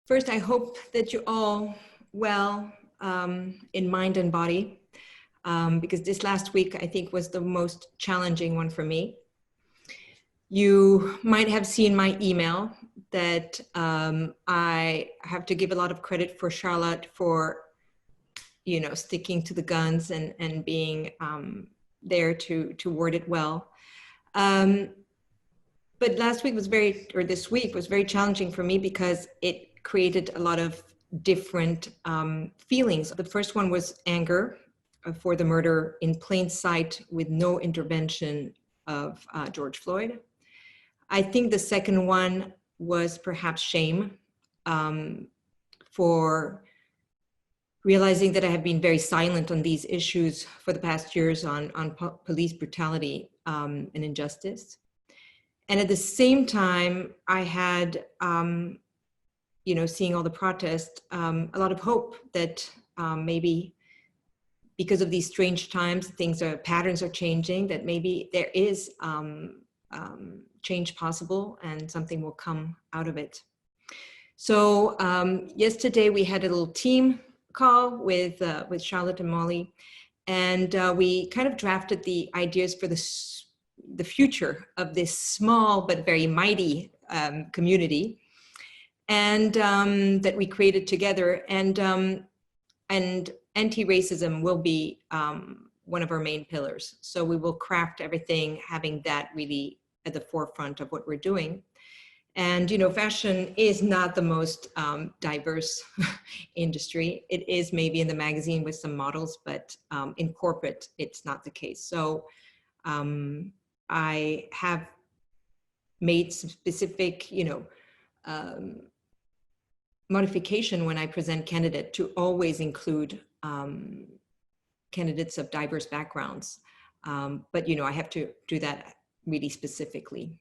First, I hope that you're all well in mind and body, because this last week, I think, was the most challenging one for me. You might have seen my email that I have to give a lot of credit for Charlotte for, sticking to the guns and being there to word it well. But last week was this week was very challenging for me because it created a lot of different feelings. The first one was anger for the murder in plain sight with no intervention of George Floyd. I think the second one was perhaps shame for realizing that I have been very silent on these issues for the past years on police brutality and injustice. And at the same time, I had, seeing all the protests, a lot of hope that maybe because of these strange times, patterns are changing, that maybe there is change possible and something will come out of it. So yesterday we had a little team call with Charlotte and Molly, and we kind of drafted the ideas for the future of this small but very mighty community, and that we created together. And anti-racism will be one of our main pillars. So we will craft everything having that really at the forefront of what we're doing. And, fashion is not the most diverse industry. It is maybe in the magazine with some models, but in corporate, it's not the case. So I have made some specific, modification when I present candidate to always include candidates of diverse backgrounds. But, I have to do that really specifically.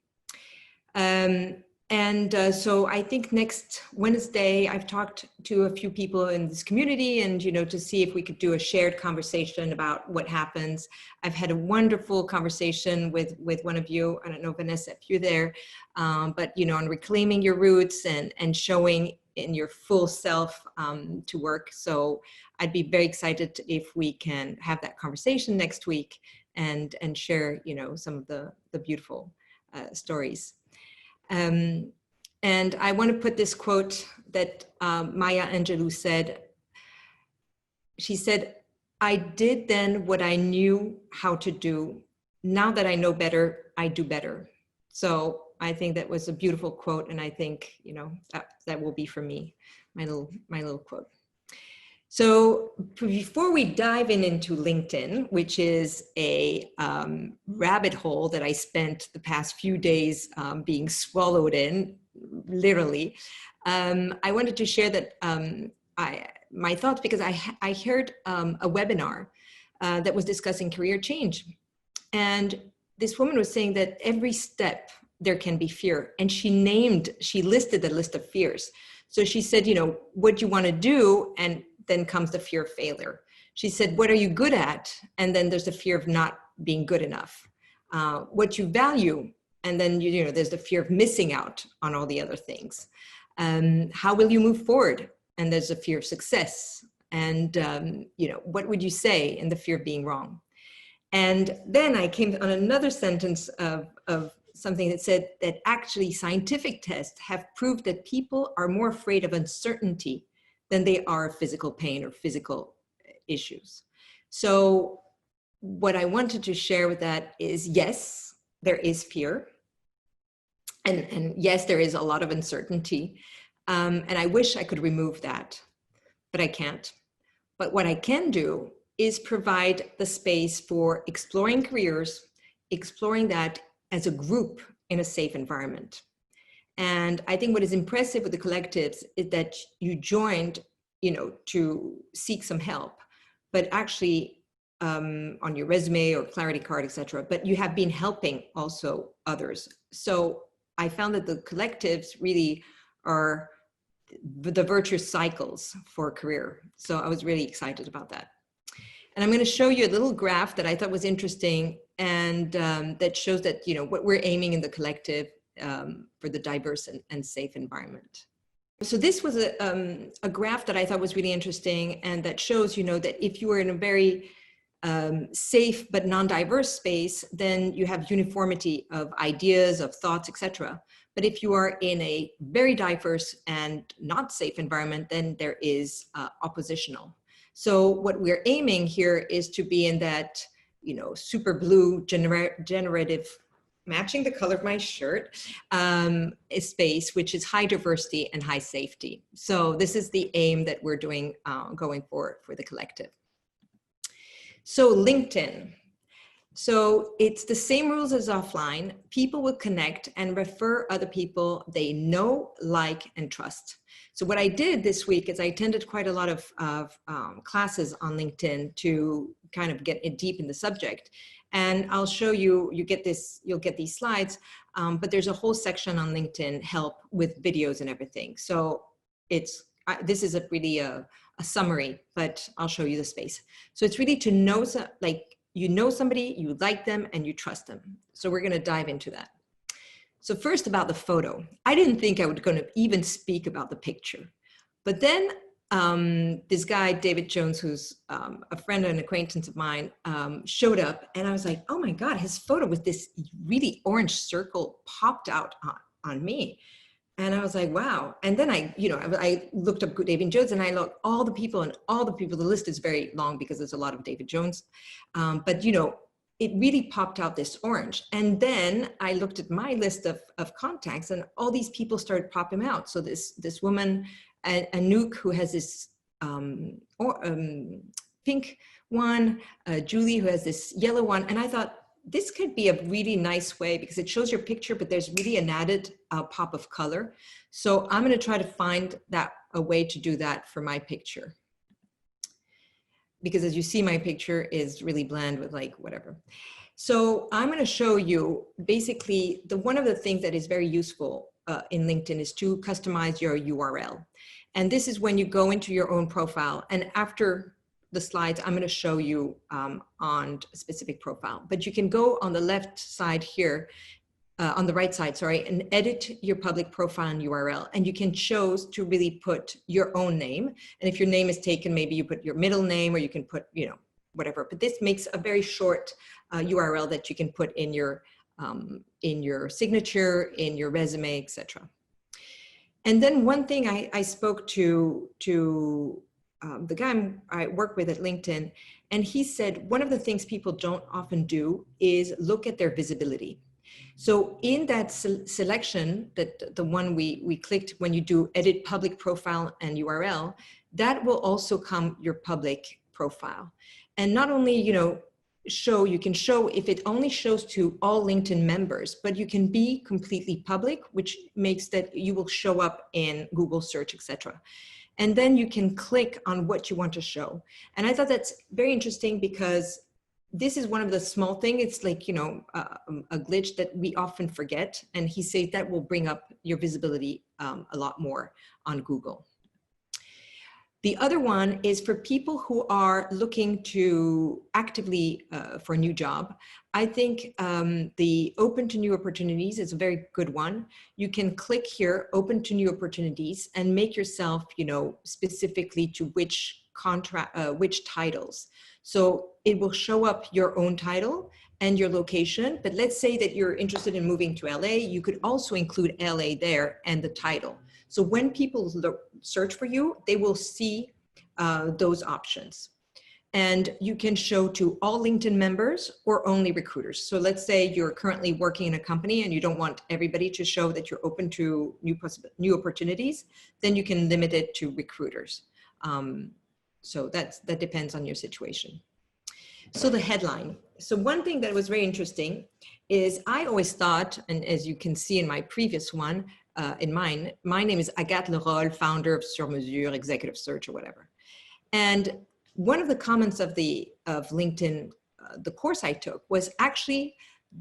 So I think next Wednesday, I've talked to a few people in this community and, to see if we could do a shared conversation about what happens. I've had a wonderful conversation with one of you, I don't know, Vanessa, if you're there, but, on reclaiming your roots and showing in your full self to work. So I'd be very excited if we can have that conversation next week and share, some of the beautiful stories. And I want to put this quote that Maya Angelou said. She said, "I did then what I knew how to do. Now that I know better, I do better." So I think that was a beautiful quote. And I think, that will be for me, my little quote. So before we dive into LinkedIn, which is a rabbit hole that I spent the past few days being swallowed in, literally, I wanted to share that my thoughts, because I heard a webinar that was discussing career change. And this woman was saying that every step there can be fear. And she listed a list of fears. So she said, what you want to do, and then comes the fear of failure. She said, what are you good at? And then there's the fear of not being good enough. What you value, and then there's the fear of missing out on all the other things. How will you move forward? And there's a fear of success. And what would you say in the fear of being wrong? And then I came on another sentence of something that said that actually scientific tests have proved that people are more afraid of uncertainty than they are of physical pain or physical issues. So what I wanted to share with that is, yes, there is fear. And yes, there is a lot of uncertainty. And I wish I could remove that, but I can't. But what I can do is provide the space for exploring careers, exploring that as a group in a safe environment. And I think what is impressive with the collectives is that you joined, to seek some help, but actually on your resume or clarity card, etc. But you have been helping also others. So I found that the collectives really are the virtuous cycles for a career. So I was really excited about that. And I'm going to show you a little graph that I thought was interesting, and that shows that, what we're aiming in the collective for the diverse and safe environment. So this was a graph that I thought was really interesting, and that shows, that if you are in a very safe but non-diverse space, then you have uniformity of ideas, of thoughts, etc. But if you are in a very diverse and not safe environment, then there is oppositional. So what we're aiming here is to be in that, super blue generative, matching the color of my shirt, space, which is high diversity and high safety. So this is the aim that we're doing going forward for the collective. So LinkedIn. So it's the same rules as offline. People will connect and refer other people they know, like, and trust. So what I did this week is I attended quite a lot of classes on LinkedIn to kind of get deep in the subject. And I'll show you, you'll get these slides, but there's a whole section on LinkedIn help with videos and everything. So this is really a summary, but I'll show you the space. So it's really to know, you know somebody, you like them, and you trust them. So we're gonna dive into that. So first about the photo. I didn't think I was gonna even speak about the picture, but then this guy, David Jones, who's a friend and acquaintance of mine, showed up, and I was like, oh my God, his photo with this really orange circle popped out on me. And I was like, wow. And then I looked up David Jones, and I looked all the people, the list is very long because there's a lot of David Jones. But it really popped out this orange. And then I looked at my list of contacts, and all these people started popping out. So this woman, Anouk, who has this pink one, Julie, who has this yellow one. And I thought, this could be a really nice way because it shows your picture, but there's really an added pop of color. So I'm going to try to find a way to do that for my picture. Because as you see, my picture is really bland with like whatever. So I'm going to show you basically one of the things that is very useful in LinkedIn is to customize your URL. And this is when you go into your own profile, and after the slides, I'm going to show you on a specific profile. But you can go on the left side here, on the right side, sorry, and edit your public profile and URL. And you can choose to really put your own name. And if your name is taken, maybe you put your middle name, or you can put, whatever. But this makes a very short URL that you can put in your signature, in your resume, etc. And then one thing I spoke to the guy I work with at LinkedIn, and he said one of the things people don't often do is look at their visibility. So in that selection, that the one we clicked when you do edit public profile and URL, that will also come your public profile. And not only, you can show if it only shows to all LinkedIn members, but you can be completely public, which makes that you will show up in Google search, etc. And then you can click on what you want to show. And I thought that's very interesting because this is one of the small things. It's like, a glitch that we often forget. And he says that will bring up your visibility a lot more on Google. The other one is for people who are looking to actively for a new job. I think the open to new opportunities is a very good one. You can click here, open to new opportunities, and make yourself, specifically to which titles. So it will show up your own title and your location. But let's say that you're interested in moving to LA, you could also include LA there and the title. So when people search for you, they will see those options. And you can show to all LinkedIn members or only recruiters. So let's say you're currently working in a company and you don't want everybody to show that you're open to new opportunities, then you can limit it to recruiters. So that depends on your situation. So the headline. So one thing that was very interesting is I always thought, and as you can see in my previous one, my name is Agathe Lerolle, founder of Sur Mesure, executive search or whatever. And one of the comments of LinkedIn, the course I took, was actually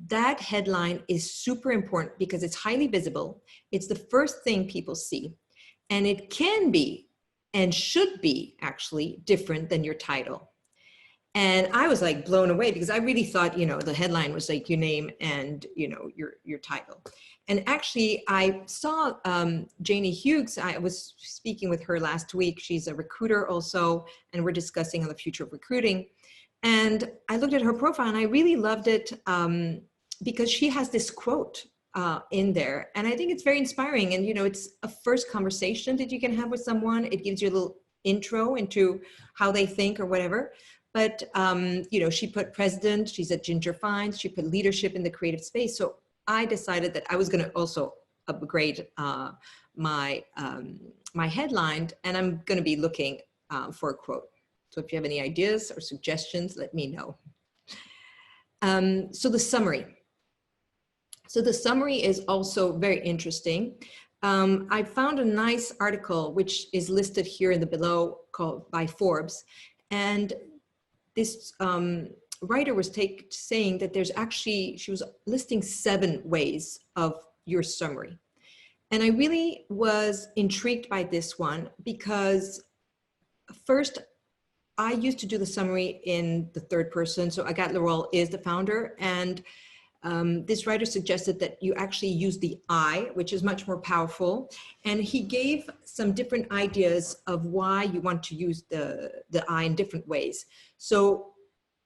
that headline is super important because it's highly visible. It's the first thing people see, and it can be and should be actually different than your title. And I was like blown away because I really thought, you know, the headline was like your name and, you know, your title. And actually I saw Janie Hughes. I was speaking with her last week. She's a recruiter also, and we're discussing on the future of recruiting. And I looked at her profile and I really loved it because she has this quote in there. And I think it's very inspiring. And, you know, it's a first conversation that you can have with someone. It gives you a little intro into how they think or whatever. But, you know, she put president, she's at Ginger Finds, she put leadership in the creative space. So I decided that I was going to also upgrade my headline, and I'm going to be looking for a quote. So if you have any ideas or suggestions, let me know. So the summary. So the summary is also very interesting. I found a nice article, which is listed here in the below, called by Forbes. And this writer was saying that there's actually, she was listing 7 ways of your summary. And I really was intrigued by this one because first, I used to do the summary in the third person. So Agathe Lerolle is the founder. And this writer suggested that you actually use the I, which is much more powerful. And he gave some different ideas of why you want to use the I in different ways. So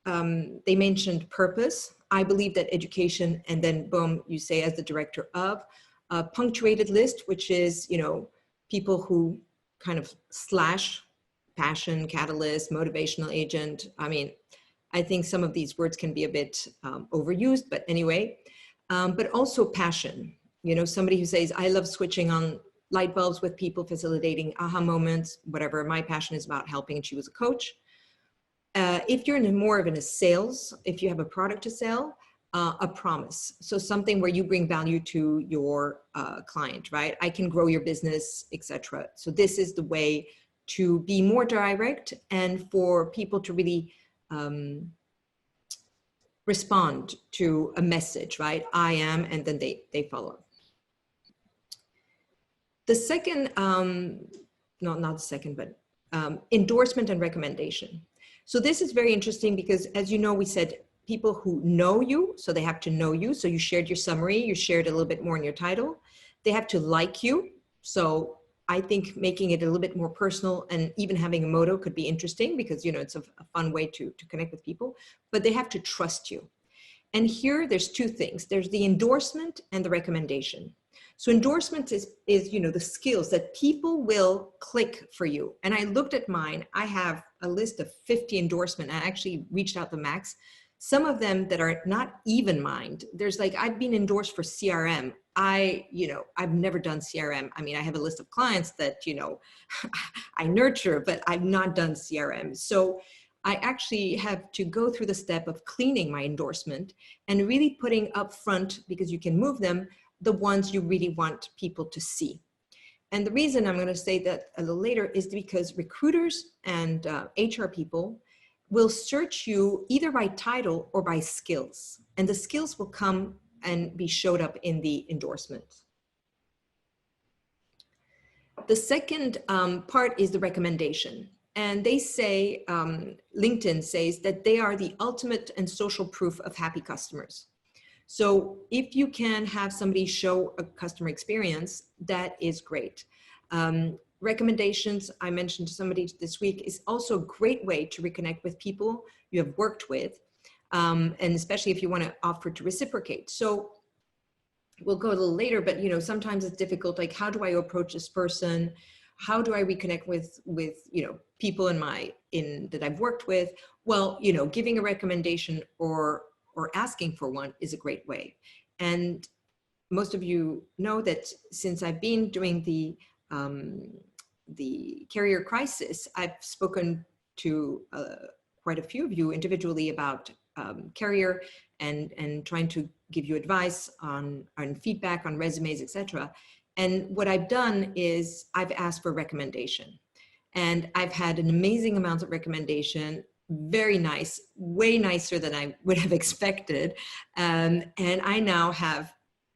they mentioned purpose. I believe that education, and then boom, you say as the director of. A punctuated list, which is, you know, people who kind of slash passion, catalyst, motivational agent. I mean, I think some of these words can be a bit overused, but anyway, but also passion. You know, somebody who says, I love switching on light bulbs with people, facilitating aha moments, whatever. My passion is about helping, and she was a coach. If you're in more of a sales, if you have a product to sell, a promise. So something where you bring value to your client, right? I can grow your business, etc. So this is the way to be more direct and for people to really respond to a message, right? I am, and then they follow. The second, not the second, but endorsement and recommendation. So this is very interesting because, as you know, we said people who know you, so they have to know you. So you shared your summary, you shared a little bit more in your title. They have to like you. So I think making it a little bit more personal and even having a motto could be interesting because, you know, it's a fun way to connect with people, but they have to trust you. And here there's 2 things. There's the endorsement and the recommendation. So endorsement is, you know, the skills that people will click for you. And I looked at mine. I have a list of 50 endorsement. I actually reached out the max. Some of them that are not even mined. There's like, I've been endorsed for CRM. You know, I've never done CRM. I mean, I have a list of clients that, you know, I nurture, but I've not done CRM. So I actually have to go through the step of cleaning my endorsement and really putting up front, because you can move them, the ones you really want people to see. And the reason I'm going to say that a little later is because recruiters and HR people will search you either by title or by skills. And the skills will come and be showed up in the endorsement. The second part is the recommendation. And they say, LinkedIn says that they are the ultimate and social proof of happy customers. So if you can have somebody show a customer experience, that is great. Recommendations, I mentioned to somebody this week, is also a great way to reconnect with people you have worked with, and especially if you want to offer to reciprocate. So we'll go a little later, but, you know, sometimes it's difficult. Like, how do I approach this person? How do I reconnect with you know, people that I've worked with? Well, you know, giving a recommendation or asking for one is a great way. And most of you know that since I've been doing the career crisis, I've spoken to quite a few of you individually about career and trying to give you advice on feedback on resumes, etc. And what I've done is I've asked for recommendation, and I've had an amazing amount of recommendation. Very nice, way nicer than I would have expected. And I now have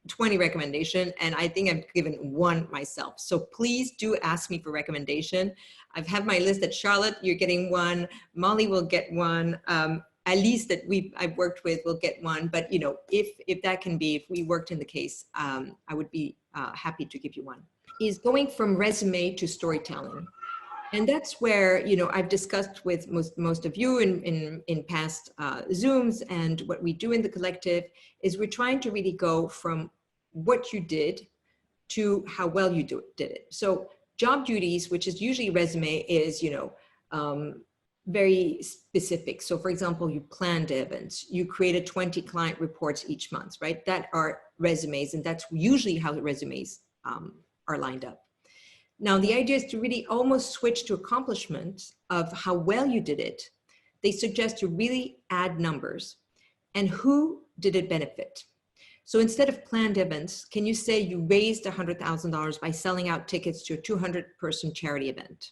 20 recommendation, and I think I've given one myself. So please do ask me for recommendation. I've had my list that Charlotte, you're getting one, Molly will get one, Alice that I've worked with will get one, but you know, if that can be, if we worked in the case, I would be happy to give you one. Is going from resume to storytelling. And that's where, you know, I've discussed with most of you in past Zooms, and what we do in the collective is we're trying to really go from what you did to how well you did it. So job duties, which is usually resume, is, you know, very specific. So for example, you planned events, you created 20 client reports each month, right? That are resumes, and that's usually how the resumes are lined up. Now, the idea is to really almost switch to accomplishment of how well you did it. They suggest to really add numbers and who did it benefit. So instead of planned events, can you say you raised $100,000 by selling out tickets to a 200-person charity event?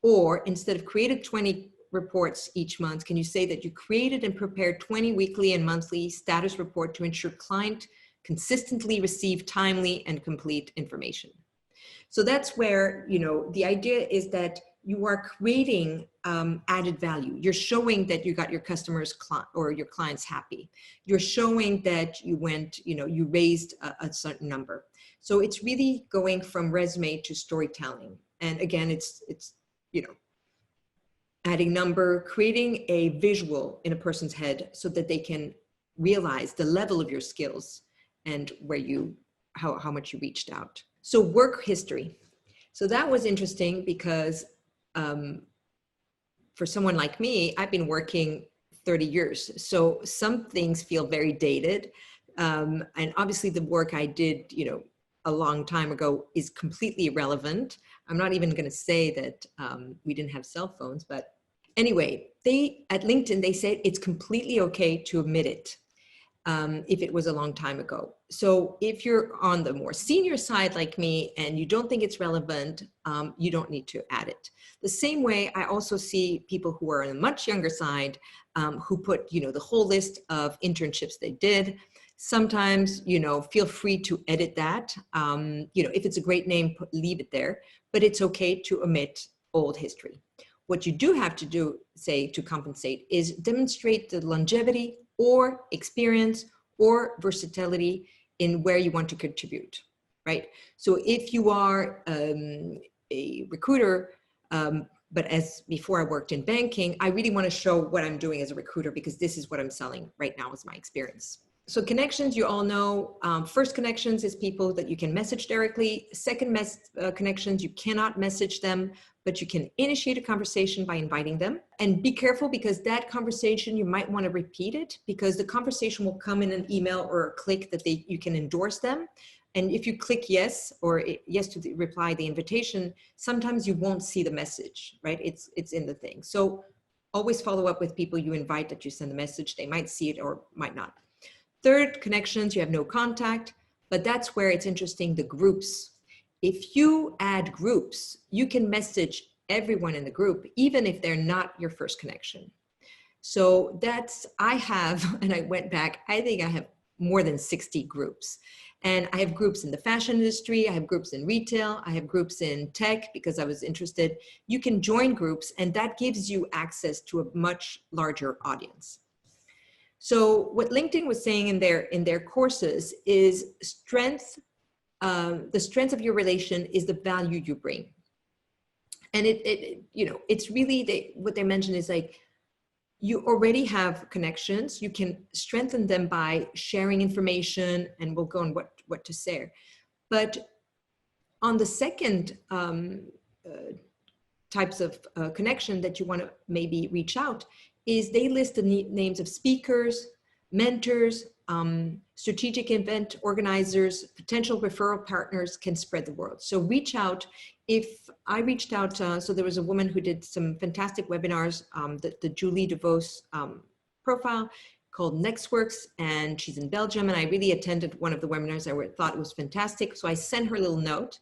Or instead of created 20 reports each month, can you say that you created and prepared 20 weekly and monthly status report to ensure client consistently receive timely and complete information? So that's where, you know, the idea is that you are creating added value. You're showing that you got your customers or your clients happy. You're showing that you went, you know, you raised a certain number. So it's really going from resume to storytelling. And again, it's you know, adding number, creating a visual in a person's head so that they can realize the level of your skills and where you, how much you reached out. So work history. So that was interesting because for someone like me, I've been working 30 years. So some things feel very dated. And obviously the work I did, you know, a long time ago is completely irrelevant. I'm not even going to say that we didn't have cell phones, but anyway, at LinkedIn, they said it's completely okay to omit it. If it was a long time ago. So if you're on the more senior side like me and you don't think it's relevant, you don't need to add it. The same way I also see people who are on a much younger side who put, you know, the whole list of internships they did. Sometimes, you know, feel free to edit that. You know, if it's a great name, leave it there, but it's okay to omit old history. What you do have to do, say, to compensate is demonstrate the longevity or experience or versatility in where you want to contribute, right? So if you are a recruiter, but as before I worked in banking, I really want to show what I'm doing as a recruiter because this is what I'm selling right now is my experience. So connections, you all know, first connections is people that you can message directly. Second connections, you cannot message them, but you can initiate a conversation by inviting them. And be careful because that conversation, you might want to repeat it because the conversation will come in an email or a click that you can endorse them. And if you click yes, or yes to reply the invitation, sometimes you won't see the message, right? It's in the thing. So always follow up with people you invite that you send the message. They might see it or might not. Third, connections, you have no contact, but that's where it's interesting, the groups. If you add groups, you can message everyone in the group, even if they're not your first connection. So that's, I have, and I went back, I think I have more than 60 groups. And I have groups in the fashion industry, I have groups in retail, I have groups in tech because I was interested. You can join groups and that gives you access to a much larger audience. So what LinkedIn was saying in their courses is strength, the strength of your relation is the value you bring. And you know, it's really, what they mentioned is like, you already have connections. You can strengthen them by sharing information, and we'll go on what to share. But on the second types of connection that you want to maybe reach out is they list the names of speakers, mentors, strategic event organizers, potential referral partners can spread the word. So reach out. If I reached out, so there was a woman who did some fantastic webinars, the Julie DeVos profile called Nextworks, and she's in Belgium, and I really attended one of the webinars. I thought it was fantastic. So I sent her a little note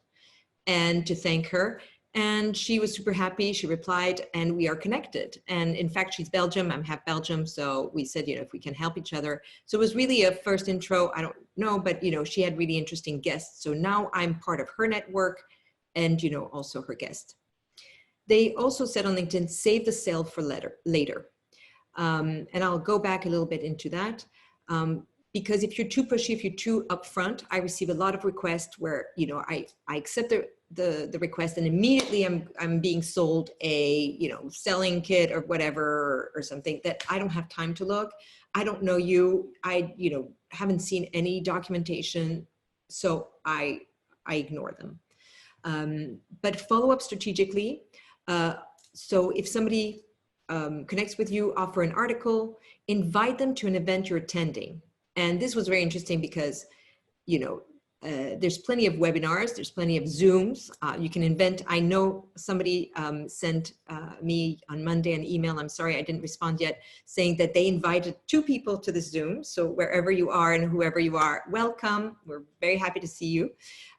and to thank her. And she was super happy. She replied, and we are connected. And in fact, she's Belgium. I'm half Belgium. So we said, if we can help each other. So it was really a first intro. I don't know, but, she had really interesting guests. So now I'm part of her network and, also her guest. They also said on LinkedIn, save the sale for later. And I'll go back a little bit into that. Because if you're too pushy, if you're too upfront, I receive a lot of requests where, I accept the request and immediately I'm being sold a, selling kit or whatever, or something that I don't have time to look. I don't know you. I, haven't seen any documentation. So I ignore them. But follow up strategically. So if somebody connects with you, offer an article, invite them to an event you're attending. And this was very interesting because, there's plenty of webinars, there's plenty of Zooms. You can invent. I know somebody sent me on Monday an email, I'm sorry I didn't respond yet, saying that they invited 2 people to the Zoom. So wherever you are and whoever you are, welcome. We're very happy to see you.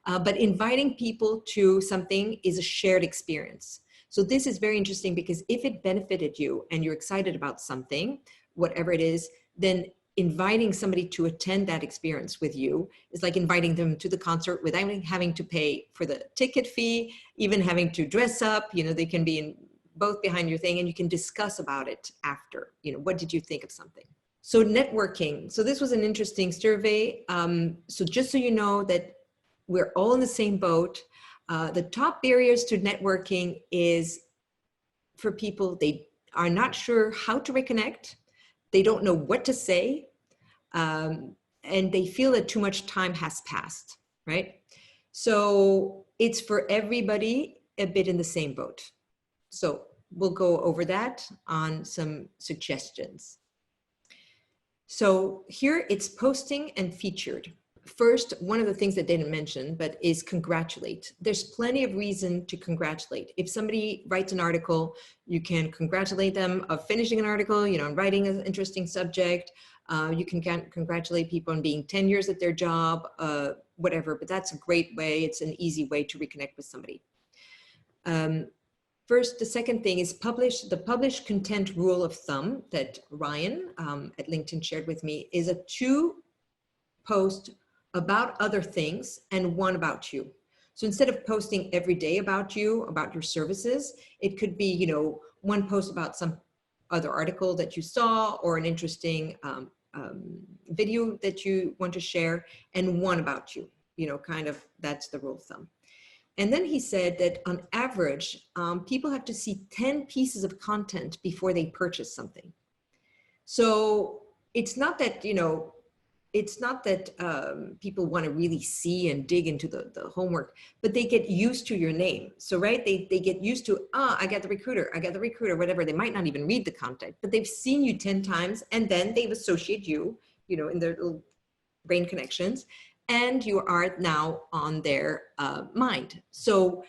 But inviting people to something is a shared experience. So this is very interesting because if it benefited you and you're excited about something, whatever it is, then inviting somebody to attend that experience with you is like inviting them to the concert without having to pay for the ticket fee, even having to dress up. They can be both behind your thing and you can discuss about it after. What did you think of something? So networking. So this was an interesting survey. So just so you know that we're all in the same boat. The top barriers to networking is for people, they are not sure how to reconnect. They don't know what to say. And they feel that too much time has passed, right? So it's for everybody a bit in the same boat. So we'll go over that on some suggestions. So here it's posting and featured. First, one of the things that they didn't mention, but is congratulate. There's plenty of reason to congratulate. If somebody writes an article, you can congratulate them of finishing an article, on writing an interesting subject. You can congratulate people on being 10 years at their job, whatever, but that's a great way. It's an easy way to reconnect with somebody. First, the second thing is the publish content rule of thumb that Ryan at LinkedIn shared with me is a 2 post about other things and 1 about you. So instead of posting every day about you, about your services, it could be, 1 post about some other article that you saw or an interesting video that you want to share and 1 about you, kind of that's the rule of thumb. And then he said that on average, people have to see 10 pieces of content before they purchase something. So it's not that, people want to really see and dig into the homework, but they get used to your name. So, right, they get used to, Agathe the recruiter, whatever. They might not even read the content, but they've seen you 10 times and then they've associated you, in their little brain connections, and you are now on their mind. So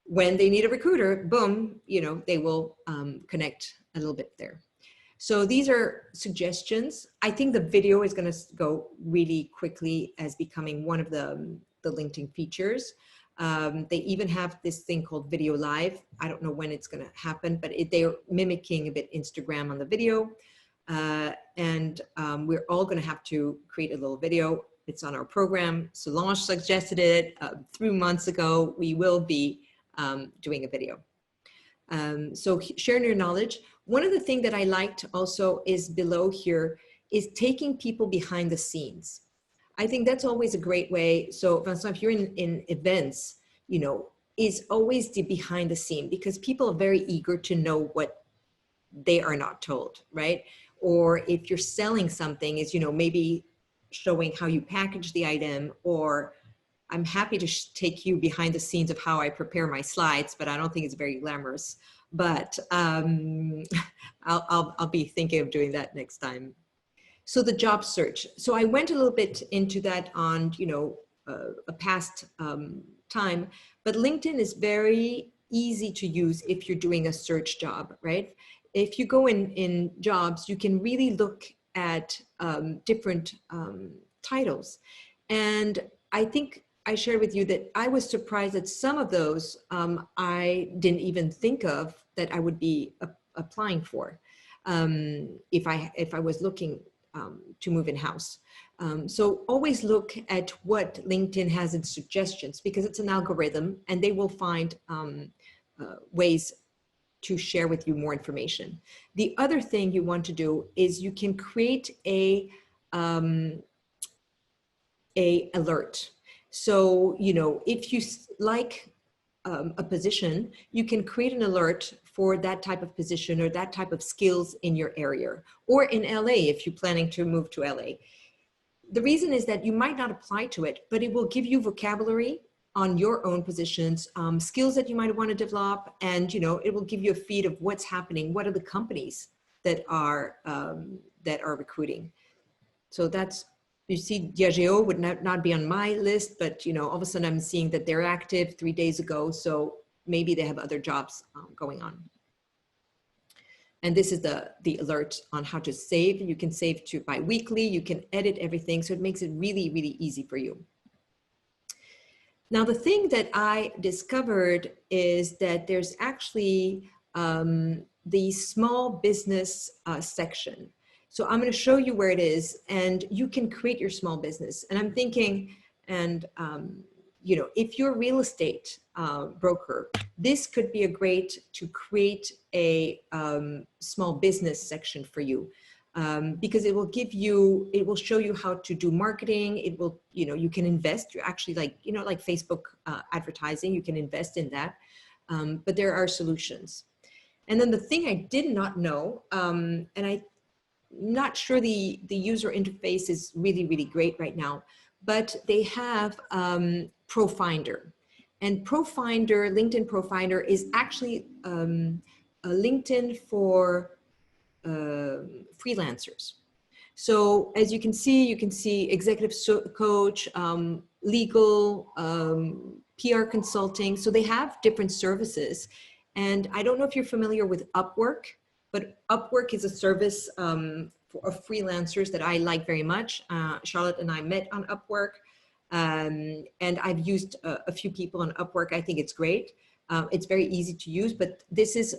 when they need a recruiter, boom, they will connect a little bit there. So these are suggestions. I think the video is going to go really quickly as becoming one of the LinkedIn features. They even have this thing called Video Live. I don't know when it's going to happen, but they're mimicking a bit Instagram on the video. And we're all going to have to create a little video. It's on our program. Solange suggested it 3 months ago. We will be doing a video. So sharing your knowledge. One of the things that I liked also is below here is taking people behind the scenes. I think that's always a great way. So Vincent, if you're in events, is always the behind the scene, because people are very eager to know what they are not told, right? Or if you're selling something is, maybe showing how you package the item, or I'm happy to take you behind the scenes of how I prepare my slides, but I don't think it's very glamorous. But I'll be thinking of doing that next time. So the job search. So I went a little bit into that on, a past time, but LinkedIn is very easy to use if you're doing a search job, right? If you go in jobs, you can really look at different titles. And I think I shared with you that I was surprised that some of those I didn't even think of that I would be applying for if I was looking to move in house. So always look at what LinkedIn has in suggestions, because it's an algorithm and they will find ways to share with you more information. The other thing you want to do is you can create a alert. So, you know, if you like a position, you can create an alert for that type of position or that type of skills in your area, or in LA if you're planning to move to LA. The reason is that you might not apply to it, but it will give you vocabulary on your own positions, skills that you might want to develop, and, you know, it will give you a feed of what's happening. What are the companies that are recruiting? So that's, you see, Diageo would not be on my list, but, you know, all of a sudden I'm seeing that they're active 3 days ago. So maybe they have other jobs going on. And this is the alert on how to save. You can save to bi-weekly, you can edit everything. So it makes it really, really easy for you. Now, the thing that I discovered is that there's actually the small business section. So I'm going to show you where it is, and you can create your small business. And I'm thinking, and you know, if you're a real estate broker, this could be a great to create a small business section for you, because it will give you, it will show you how to do marketing. It will, you know, you can invest. You're actually like, you know, like Facebook advertising, you can invest in that. But there are solutions. And then the thing I did not know, and I'm not sure the user interface is really, really great right now, but they have ProFinder. And ProFinder, LinkedIn ProFinder, is actually a LinkedIn for freelancers. So as you can see executive coach, legal, PR consulting. So they have different services. And I don't know if you're familiar with Upwork, but Upwork is a service for freelancers that I like very much. Charlotte and I met on Upwork, and I've used a few people on Upwork. I think it's great. It's very easy to use, but this is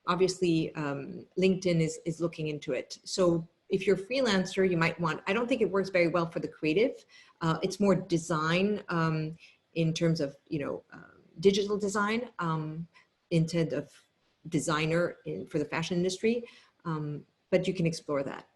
obviously LinkedIn is looking into it. So if you're a freelancer, you might want, I don't think it works very well for the creative. It's more design in terms of, you know, digital design instead of designer for the fashion industry, but you can explore that.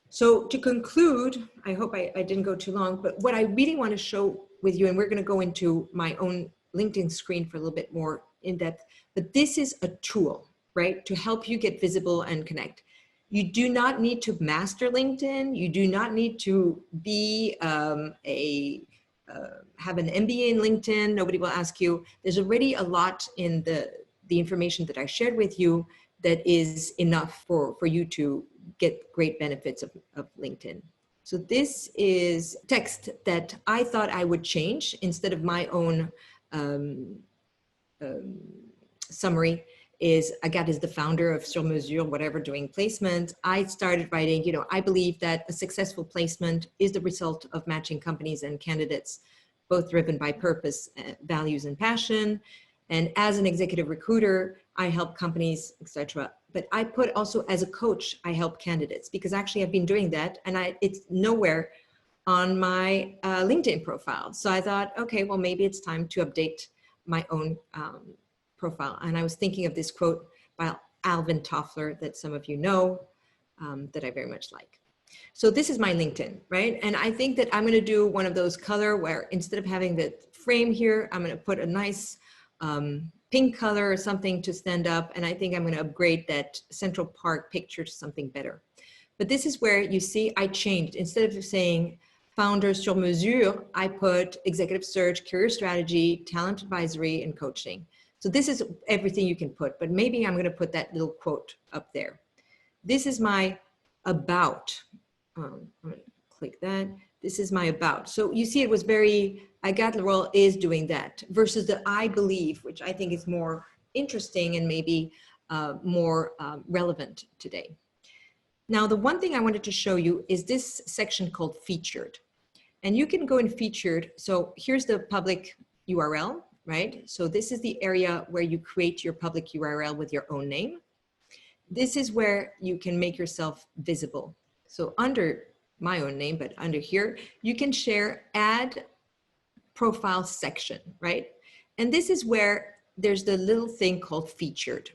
So to conclude, I hope I didn't go too long, but what I really want to show with you, and we're going to go into my own LinkedIn screen for a little bit more in depth, but this is a tool, right, to help you get visible and connect. You do not need to master LinkedIn. You do not need to be have an MBA in LinkedIn. Nobody will ask you. There's already a lot in the information that I shared with you that is enough for you to get great benefits of LinkedIn. So this is text that I thought I would change instead of my own summary. Is Agathe is the founder of Sur Mesure, whatever, doing placement. I started writing, you know, I believe that a successful placement is the result of matching companies and candidates, both driven by purpose, values, and passion. And as an executive recruiter, I help companies, etc. But I put also as a coach, I help candidates, because actually I've been doing that, and it's nowhere on my LinkedIn profile. So I thought, okay, well, maybe it's time to update my own profile. And I was thinking of this quote by Alvin Toffler that some of you know, that I very much like. So this is my LinkedIn, right? And I think that I'm going to do one of those color where instead of having the frame here, I'm going to put a nice pink color or something to stand up. And I think I'm going to upgrade that Central Park picture to something better. But this is where you see I changed. Instead of saying founder sur mesure, I put executive search, career strategy, talent advisory, and coaching. So this is everything you can put, but maybe I'm going to put that little quote up there. This is my about. I'm going to click that. This is my about. So you see it was very, Agathe Lerolle is doing that versus the I believe, which I think is more interesting and maybe more relevant today. Now, the one thing I wanted to show you is this section called featured. And you can go in featured. So here's the public URL, right? So this is the area where you create your public URL with your own name. This is where you can make yourself visible. So under my own name, but under here, you can share add profile section, right? And this is where there's the little thing called featured.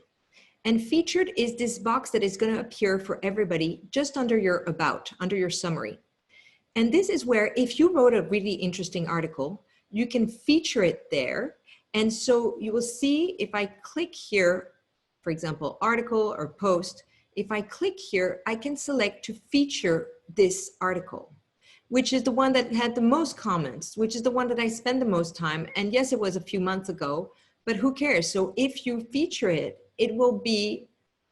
And featured is this box that is going to appear for everybody just under your about, under your summary. And this is where if you wrote a really interesting article, you can feature it there. And so you will see if I click here, for example, article or post, if I click here, I can select to feature this article, which is the one that had the most comments, which is the one that I spend the most time. And yes, it was a few months ago, but who cares? So if you feature it, it will be,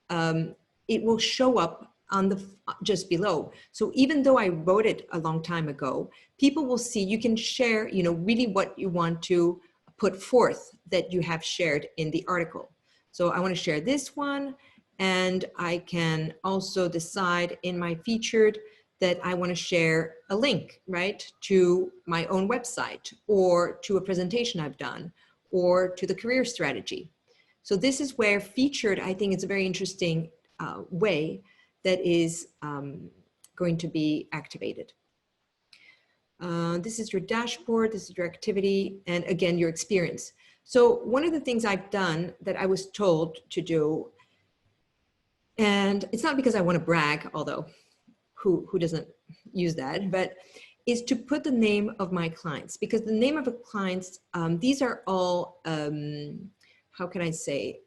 it will show up on the just below. So even though I wrote it a long time ago, people will see, you can share, you know, really what you want to put forth that you have shared in the article. So I want to share this one, and I can also decide in my featured that I want to share a link, right, to my own website or to a presentation I've done or to the career strategy. So this is where featured, I think it's a very interesting way that is going to be activated. This is your dashboard, this is your activity, and again, your experience. So one of the things I've done that I was told to do, and it's not because I want to brag, although who doesn't use that, but is to put the name of my clients, because the name of the clients, these are all, how can I say,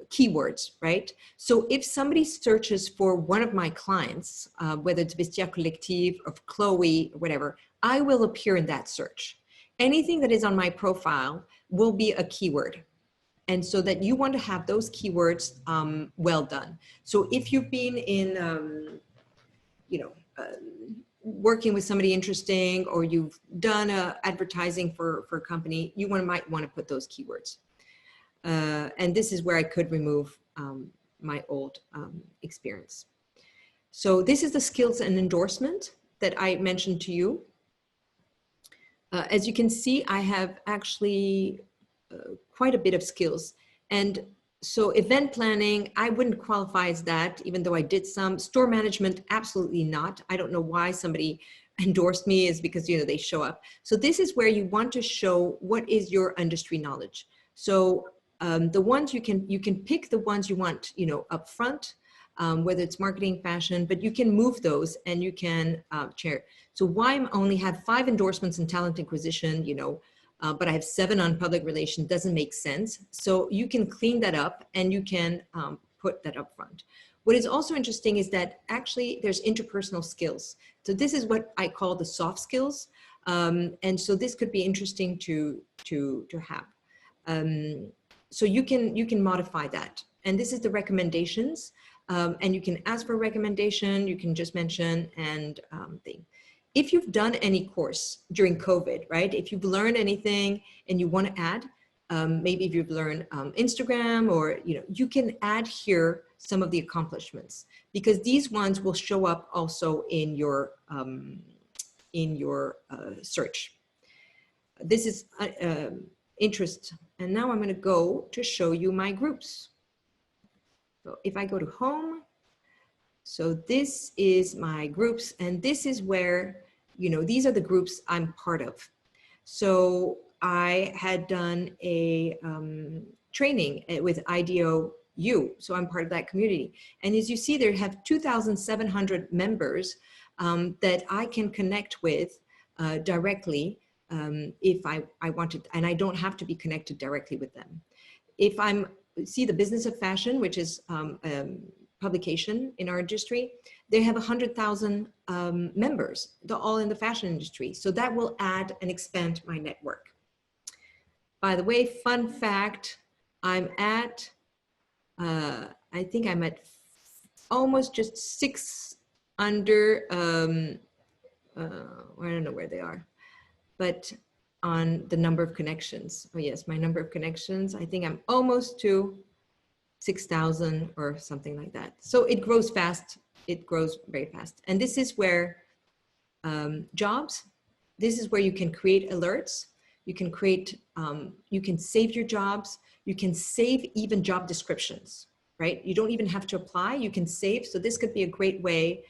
keywords, right? So if somebody searches for one of my clients, whether it's Vestiaire Collective or Chloe or whatever, I will appear in that search. Anything that is on my profile will be a keyword. And so that you want to have those keywords well done. So if you've been in, working with somebody interesting, or you've done advertising for a company, you might want to put those keywords. And this is where I could remove my old experience. So this is the skills and endorsement that I mentioned to you. As you can see, I have actually quite a bit of skills. And so event planning, I wouldn't qualify as that, even though I did some. Store management, absolutely not. I don't know why somebody endorsed me, is because, you know, they show up. So this is where you want to show what is your industry knowledge. So the ones you can pick the ones you want, you know, up front, whether it's marketing, fashion, but you can move those and you can share. So why I only have 5 endorsements in talent acquisition, you know, but I have 7 on public relations, doesn't make sense. So you can clean that up and you can put that up front. What is also interesting is that actually there's interpersonal skills. So this is what I call the soft skills. And so this could be interesting to have. So you can modify that. And this is the recommendations. And you can ask for a recommendation, you can just mention and thing. If you've done any course during COVID, right? If you've learned anything and you want to add, maybe if you've learned Instagram, or, you know, you can add here some of the accomplishments, because these ones will show up also in your search. This is interest. And now I'm going to go to show you my groups. So if I go to home, so this is my groups, and this is where, you know, these are the groups I'm part of. So I had done a training with IDOU, so I'm part of that community. And as you see, there have 2,700 members that I can connect with directly if I wanted, and I don't have to be connected directly with them. If I'm, see the Business of Fashion, which is publication in our industry, they have 100,000 members. They're all in the fashion industry. So that will add and expand my network. By the way, fun fact, I'm at, I think I'm at almost just 6 under, I don't know where they are, but on the number of connections. Oh yes, my number of connections, I think I'm almost to 6,000 or something like that. So it grows fast. It grows very fast. And this is where Jobs, this is where you can create alerts. You can create, you can save your jobs. You can save even job descriptions, right? You don't even have to apply, you can save. So this could be a great way.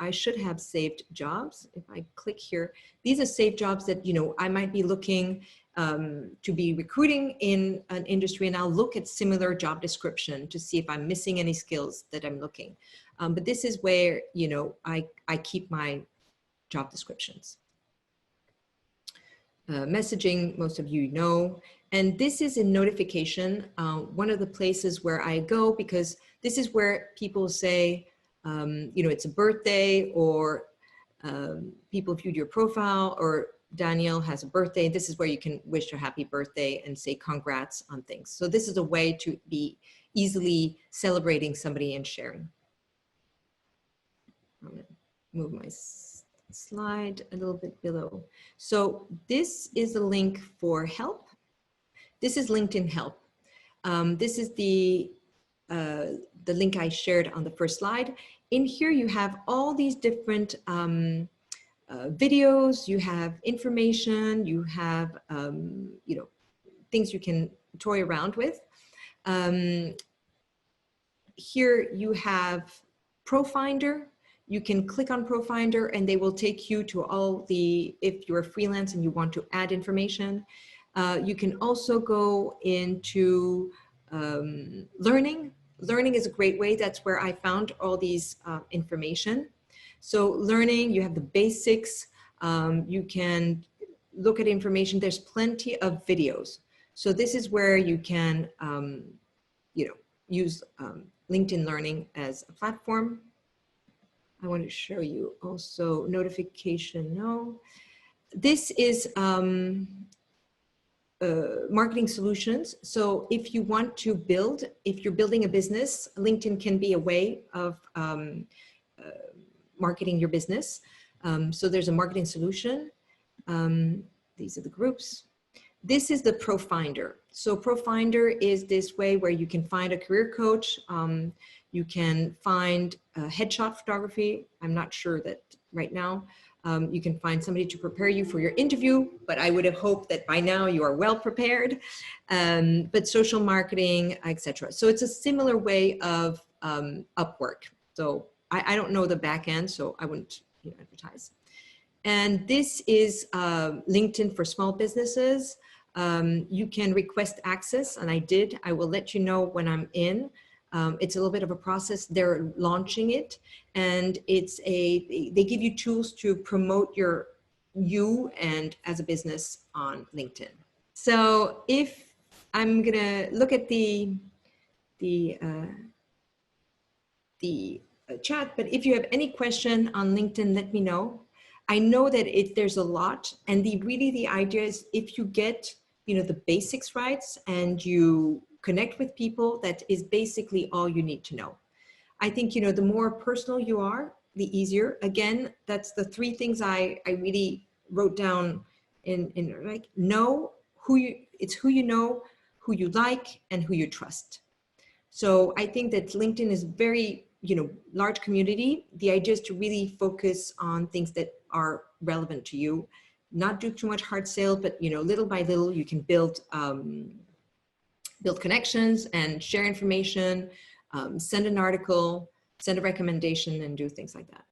I should have saved jobs. If I click here, these are saved jobs that, you know, I might be looking to be recruiting in an industry, and I'll look at similar job description to see if I'm missing any skills that I'm looking. But this is where, you know, I keep my job descriptions. Messaging, most of you know, and this is in notification, one of the places where I go, because this is where people say, you know, it's a birthday, or people viewed your profile, or Danielle has a birthday. This is where you can wish her happy birthday and say congrats on things. So this is a way to be easily celebrating somebody and sharing. I'm gonna move my slide a little bit below. So this is a link for help. This is LinkedIn help. This is the link I shared on the first slide. In here, you have all these different videos, you have information, you have, you know, things you can toy around with. Here you have ProFinder. You can click on ProFinder and they will take you to all the, if you're a freelance and you want to add information. You can also go into learning. Learning is a great way. That's where I found all these information. So learning, you have the basics. You can look at information. There's plenty of videos. So this is where you can, you know, use LinkedIn Learning as a platform. I want to show you also notification. No, this is marketing solutions. So if you want to build, if you're building a business, LinkedIn can be a way of marketing your business. So there's a marketing solution. These are the groups. This is the ProFinder. So ProFinder is this way where you can find a career coach. You can find headshot photography. I'm not sure that right now. You can find somebody to prepare you for your interview, but I would have hoped that by now you are well prepared. But social marketing, etc. So it's a similar way of Upwork. So I don't know the back end, so I wouldn't, you know, advertise. And this is LinkedIn for small businesses. You can request access, and I did. I will let you know when I'm in. It's a little bit of a process. They're launching it, and it's they give you tools to promote you and as a business on LinkedIn. So if I'm gonna look at the chat, but if you have any question on LinkedIn, let me know. I know that there's a lot, and really the idea is if you get, you know, the basics right and you connect with people, that is basically all you need to know. I think, you know, the more personal you are, the easier. Again, that's the three things I really wrote down in like, know who you, it's who you know, who you like, and who you trust. So I think that LinkedIn is very, you know, large community. The idea is to really focus on things that are relevant to you, not do too much hard sale, but, you know, little by little you can build build connections and share information, send an article, send a recommendation, and do things like that.